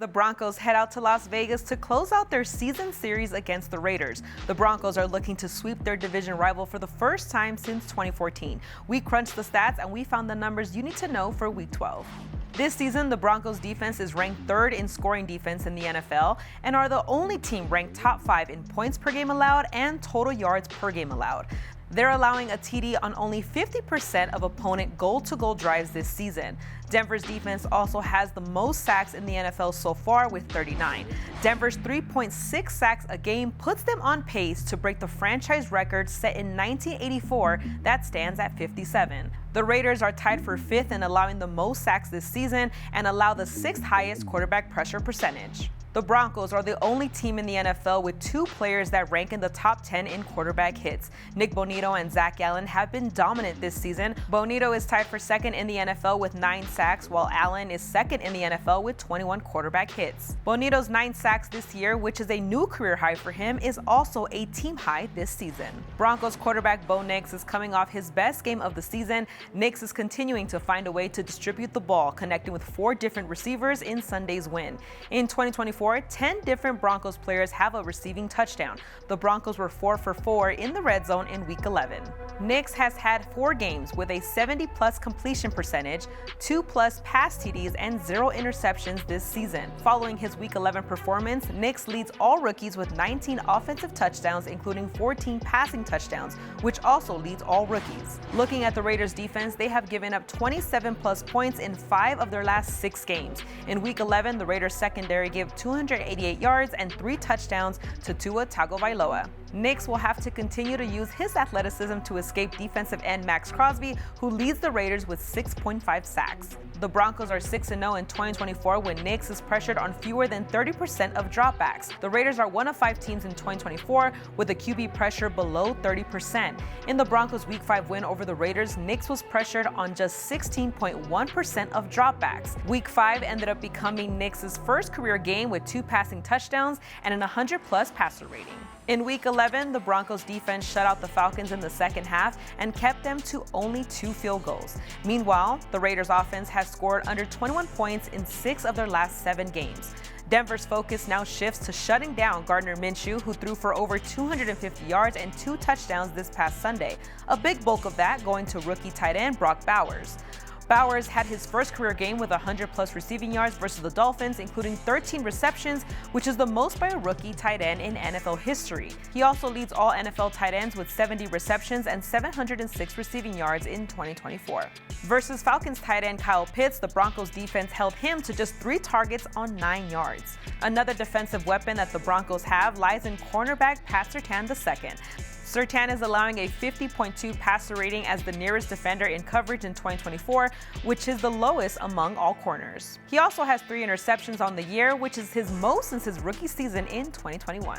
The Broncos head out to Las Vegas to close out their season series against the Raiders. The Broncos are looking to sweep their division rival for the first time since 2014. We crunched the stats and we found the numbers you need to know for Week 12. This season, the Broncos defense is ranked third in scoring defense in the NFL and are the only team ranked top 5 in points per game allowed and total yards per game allowed. They're allowing a TD on only 50% of opponent goal-to-goal drives this season. Denver's defense also has the most sacks in the NFL so far with 39. Denver's 3.6 sacks a game puts them on pace to break the franchise record set in 1984 that stands at 57. The Raiders are tied for 5th in allowing the most sacks this season and allow the 6th highest quarterback pressure percentage. The Broncos are the only team in the NFL with 2 players that rank in the top 10 in quarterback hits. Nick Bonito and Zach Allen have been dominant this season. Bonito is tied for 2nd in the NFL with 9 sacks, while Allen is 2nd in the NFL with 21 quarterback hits. Bonito's 9 sacks this year, which is a new career high for him, is also a team high this season. Broncos quarterback Bo Nix is coming off his best game of the season. Nix is continuing to find a way to distribute the ball, connecting with 4 different receivers in Sunday's win. In 2024, 10 different Broncos players have a receiving touchdown. The Broncos were 4 for 4 in the red zone in Week 11. Nix has had 4 games with a 70-plus completion percentage, 2-plus pass TDs, and 0 interceptions this season. Following his Week 11 performance, Nix leads all rookies with 19 offensive touchdowns, including 14 passing touchdowns, which also leads all rookies. Looking at the Raiders' defense, they have given up 27-plus points in 5 of their last 6 games. In Week 11, the Raiders' secondary gave 288 yards and 3 touchdowns to Tua Tagovailoa. Nix will have to continue to use his athleticism to escape defensive end Max Crosby, who leads the Raiders with 6.5 sacks. The Broncos are 6-0 in 2024 when Nix is pressured on fewer than 30% of dropbacks. The Raiders are one of 5 teams in 2024 with a QB pressure below 30%. In the Broncos' Week 5 win over the Raiders, Nix was pressured on just 16.1% of dropbacks. Week 5 ended up becoming Nix's first career game with 2 passing touchdowns and an 100-plus passer rating. In Week 11, the Broncos defense shut out the Falcons in the second half and kept them to only 2 field goals. Meanwhile, the Raiders offense has scored under 21 points in 6 of their last 7 games. Denver's focus now shifts to shutting down Gardner Minshew, who threw for over 250 yards and 2 touchdowns this past Sunday, a big bulk of that going to rookie tight end Brock Bowers. Bowers had his first career game with 100-plus receiving yards versus the Dolphins, including 13 receptions, which is the most by a rookie tight end in NFL history. He also leads all NFL tight ends with 70 receptions and 706 receiving yards in 2024. Versus Falcons tight end Kyle Pitts, the Broncos defense held him to just 3 targets on 9 yards. Another defensive weapon that the Broncos have lies in cornerback Pat Surtain II. Surtain is allowing a 50.2 passer rating as the nearest defender in coverage in 2024, which is the lowest among all corners. He also has 3 interceptions on the year, which is his most since his rookie season in 2021.